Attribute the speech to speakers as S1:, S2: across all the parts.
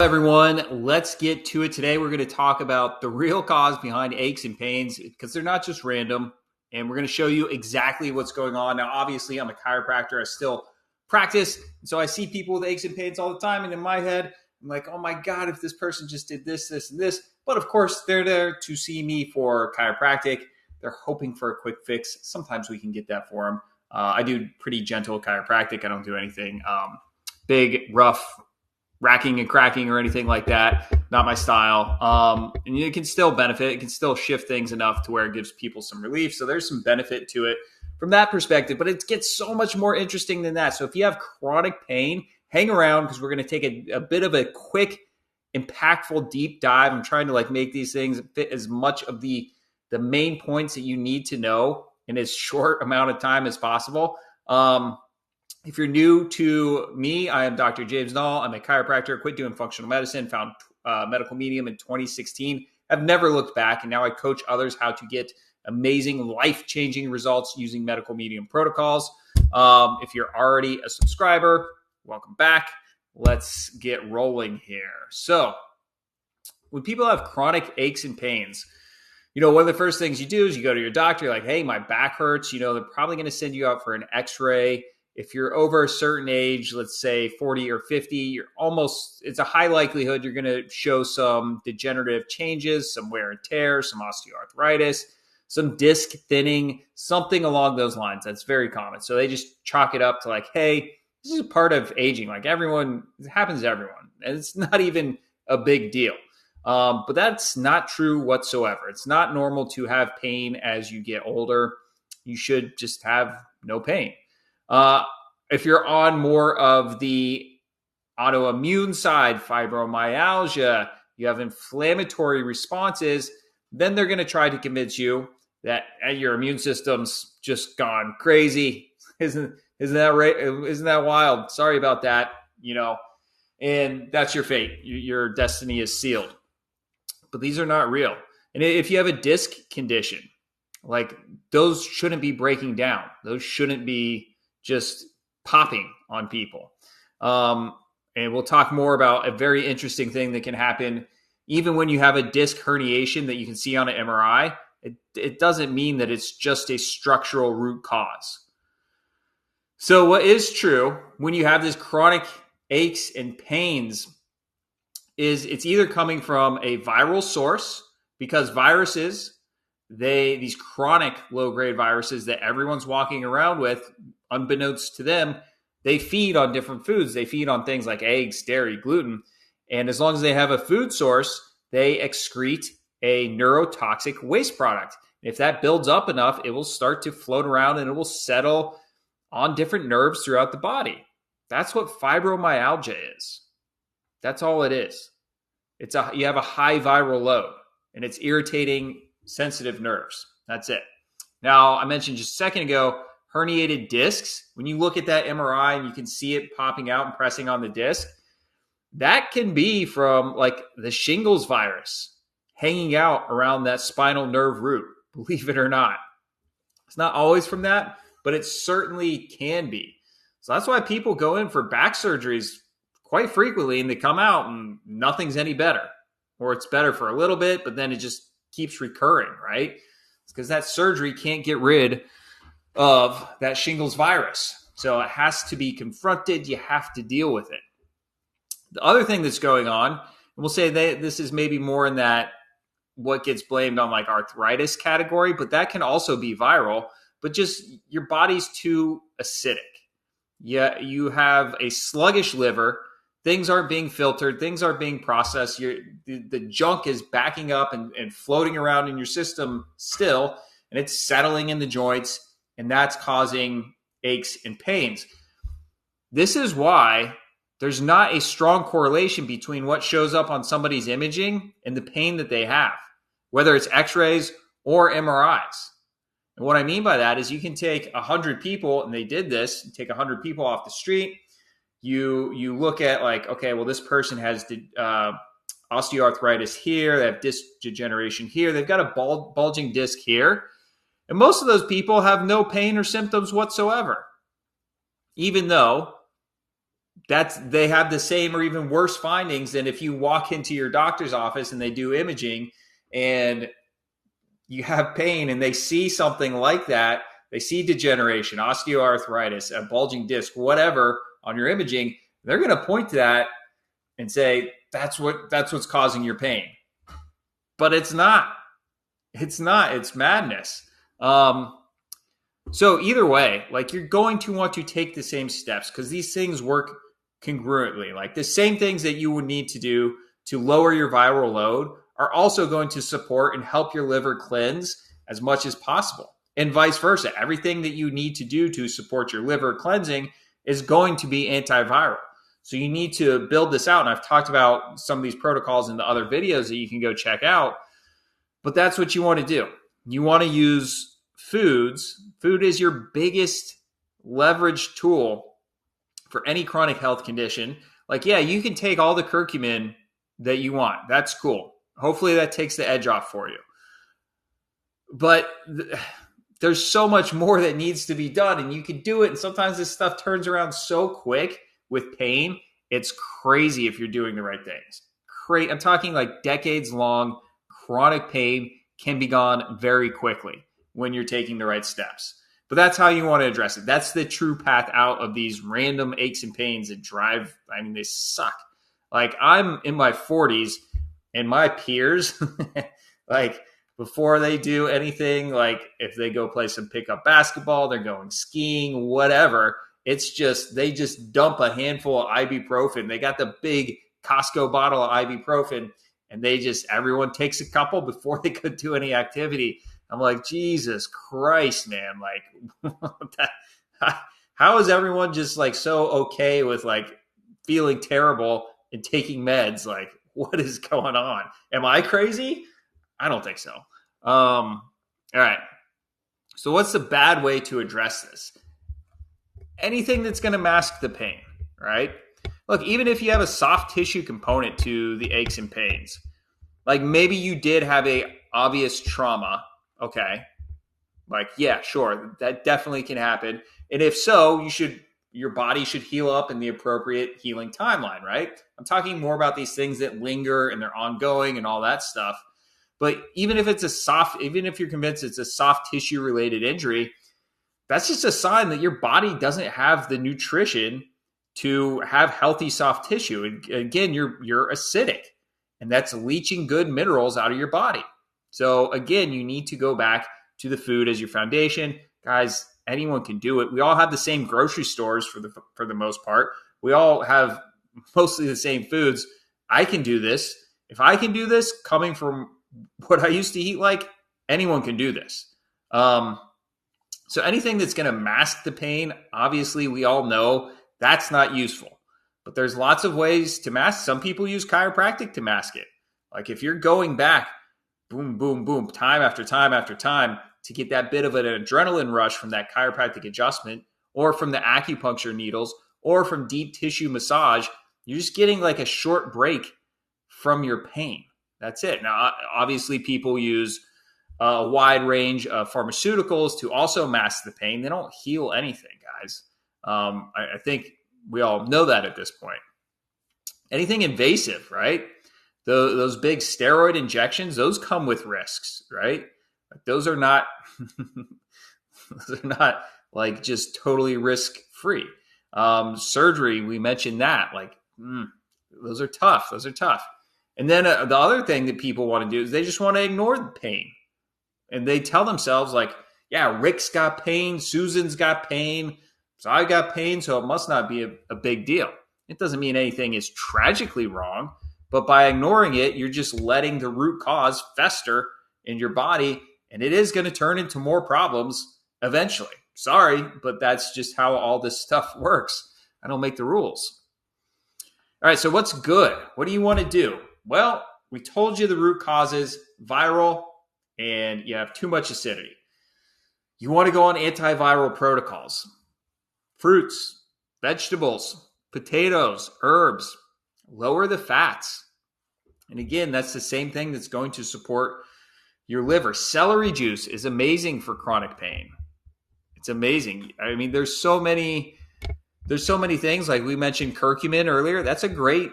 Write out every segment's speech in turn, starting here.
S1: Everyone, let's get to it. Today we're going to talk about the real cause behind aches and pains because they're not just random, and we're going to show you exactly what's going on. Now, obviously, I'm a chiropractor. I still practice, so I see people with aches and pains all the time, and in my head, I'm like, oh my God, if this person just did this, this, and this. But of course, they're there to see me for chiropractic. They're hoping for a quick fix. Sometimes we can get that for them. I do pretty gentle chiropractic. I don't do anything big, rough, racking and cracking or anything like that. Not my style. And it can still benefit. It can still shift things enough to where it gives people some relief. So there's some benefit to it from that perspective, but it gets so much more interesting than that. So if you have chronic pain, hang around because we're going to take a bit of a quick, impactful deep dive. I'm trying to make these things fit as much of the main points that you need to know in as short amount of time as possible. If you're new to me, I am Dr. James Nall. I'm a chiropractor, quit doing functional medicine, found Medical Medium in 2016. I've never looked back, and now I coach others how to get amazing, life-changing results using Medical Medium protocols. If you're already a subscriber, welcome back. Let's get rolling here. So when people have chronic aches and pains, one of the first things you do is you go to your doctor. You're like, hey, my back hurts. They're probably going to send you out for an x-ray. If you're over a certain age, let's say 40 or 50, it's a high likelihood you're going to show some degenerative changes, some wear and tear, some osteoarthritis, some disc thinning, something along those lines. That's very common. So they just chalk it up to hey, this is a part of aging. It happens to everyone. And it's not even a big deal. But that's not true whatsoever. It's not normal to have pain as you get older. You should just have no pain. If you're on more of the autoimmune side, fibromyalgia, you have inflammatory responses, then they're going to try to convince you that your immune system's just gone crazy. Isn't that right? Isn't that wild? Sorry about that, and that's your fate. Your destiny is sealed. But these are not real. And if you have a disc condition, those shouldn't be breaking down. Those shouldn't be just popping on people. And we'll talk more about a very interesting thing that can happen even when you have a disc herniation that you can see on an MRI. It doesn't mean that it's just a structural root cause. So what is true when you have this chronic aches and pains is it's either coming from a viral source, because viruses, these chronic low-grade viruses that everyone's walking around with, unbeknownst to them, they feed on different foods. They feed on things like eggs, dairy, gluten. And as long as they have a food source, they excrete a neurotoxic waste product. If that builds up enough, it will start to float around and it will settle on different nerves throughout the body. That's what fibromyalgia is. That's all it is. You have a high viral load and it's irritating sensitive nerves. That's it. Now, I mentioned just a second ago, herniated discs. When you look at that MRI and you can see it popping out and pressing on the disc, that can be from the shingles virus hanging out around that spinal nerve root, believe it or not. It's not always from that, but it certainly can be. So that's why people go in for back surgeries quite frequently and they come out and nothing's any better, or it's better for a little bit, but then it just keeps recurring, right? It's because that surgery can't get rid of that shingles virus. So it has to be confronted. You have to deal with it. The other thing that's going on, and we'll say that this is maybe more in that what gets blamed on arthritis category, but that can also be viral, but just your body's too acidic. Yeah, you have a sluggish liver. Things aren't being filtered. Things aren't being processed. The junk is backing up and floating around in your system still, and it's settling in the joints, and that's causing aches and pains. This is why there's not a strong correlation between what shows up on somebody's imaging and the pain that they have, whether it's x-rays or MRIs. And what I mean by that is you can take 100 people, and they did this, you take 100 people off the street, you look at okay, well, this person has osteoarthritis here, they have disc degeneration here, they've got a bulging disc here, and most of those people have no pain or symptoms whatsoever, even though they have the same or even worse findings than if you walk into your doctor's office and they do imaging and you have pain and they see something like that. They see degeneration, osteoarthritis, a bulging disc, whatever on your imaging. They're going to point to that and say, that's what's causing your pain. But it's not. It's not. It's madness. So either way, like, you're going to want to take the same steps because these things work congruently. Like, the same things that you would need to do to lower your viral load are also going to support and help your liver cleanse as much as possible. And vice versa. Everything that you need to do to support your liver cleansing is going to be antiviral. So you need to build this out. And I've talked about some of these protocols in the other videos that you can go check out. But that's what you want to do. You want to use foods. Food is your biggest leverage tool for any chronic health condition. Like, yeah, you can take all the curcumin that you want. That's cool. Hopefully that takes the edge off for you. But there's so much more that needs to be done, and you can do it. And sometimes this stuff turns around so quick with pain. It's crazy if you're doing the right things. I'm talking like decades long chronic pain can be gone very quickly when you're taking the right steps. But that's how you want to address it. That's the true path out of these random aches and pains that drive. I mean, they suck. Like, I'm in my 40s and my peers, like, before they do anything, like if they go play some pickup basketball, they're going skiing, whatever, it's just, they just dump a handful of ibuprofen. They got the big Costco bottle of ibuprofen and everyone takes a couple before they could do any activity. I'm like, Jesus Christ, man. Like, how is everyone just like so okay with like feeling terrible and taking meds? Like, what is going on? Am I crazy? I don't think so. All right. So what's the bad way to address this? Anything that's going to mask the pain, right? Look, even if you have a soft tissue component to the aches and pains, like maybe you did have a obvious trauma. Okay. Like, yeah, sure. That definitely can happen. And if so, your body should heal up in the appropriate healing timeline, right? I'm talking more about these things that linger and they're ongoing and all that stuff. But even if you're convinced it's a soft tissue related injury, that's just a sign that your body doesn't have the nutrition to have healthy soft tissue. And again, you're acidic, and that's leaching good minerals out of your body. So again, you need to go back to the food as your foundation. Guys, anyone can do it. We all have the same grocery stores for the most part. We all have mostly the same foods. I can do this. If I can do this coming from what I used to eat like, anyone can do this. So anything that's going to mask the pain, obviously we all know that's not useful. But there's lots of ways to mask. Some people use chiropractic to mask it. Like if you're going back, boom, boom, boom, time after time after time to get that bit of an adrenaline rush from that chiropractic adjustment or from the acupuncture needles or from deep tissue massage, you're just getting like a short break from your pain. That's it. Now, obviously, people use a wide range of pharmaceuticals to also mask the pain. They don't heal anything, guys. I think we all know that at this point. Anything invasive, right? Those big steroid injections, those come with risks, right? Like those are not like just totally risk free. Surgery, we mentioned that. Like those are tough. Those are tough. And then the other thing that people want to do is they just want to ignore the pain. And they tell themselves like, yeah, Rick's got pain, Susan's got pain, so I got pain, so it must not be a big deal. It doesn't mean anything is tragically wrong, but by ignoring it, you're just letting the root cause fester in your body, and it is going to turn into more problems eventually. Sorry, but that's just how all this stuff works. I don't make the rules. All right, so what's good? What do you want to do? Well, we told you the root cause is viral and you have too much acidity. You want to go on antiviral protocols. Fruits, vegetables, potatoes, herbs, lower the fats. And again, that's the same thing that's going to support your liver. Celery juice is amazing for chronic pain. It's amazing. I mean, there's so many There's so many things, like we mentioned curcumin earlier. That's a great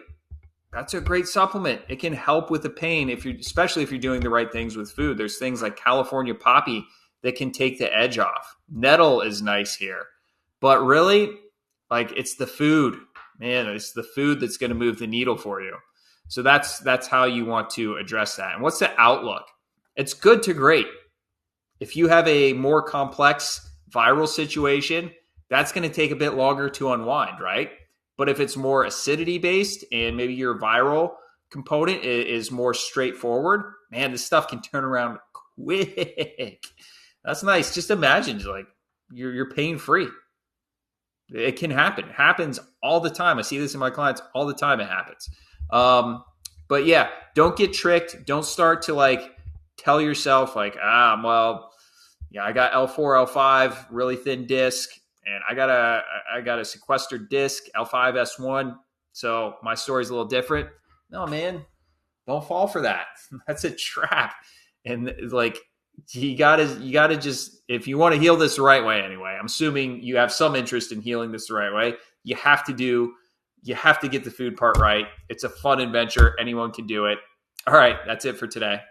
S1: supplement. It can help with the pain especially if you're doing the right things with food. There's things like California poppy that can take the edge off. Nettle is nice here. But really, like, it's the food. Man, it's the food that's going to move the needle for you. So that's how you want to address that. And what's the outlook? It's good to great. If you have a more complex viral situation, that's going to take a bit longer to unwind, right? But if it's more acidity based and maybe your viral component is more straightforward, man, this stuff can turn around quick. That's nice. Just imagine, like, you're pain free. It can happen. It happens all the time. I see this in my clients all the time. It happens. But yeah, don't get tricked. Don't start to like tell yourself like, well, yeah, I got L4, L5, really thin disc, and I got a sequestered disc, L5, S1. So my story's a little different. No, man, don't fall for that. That's a trap. And like, you gotta just, if you want to heal this the right way anyway, I'm assuming you have some interest in healing this the right way, you have to get the food part right. It's a fun adventure. Anyone can do it. All right, that's it for today.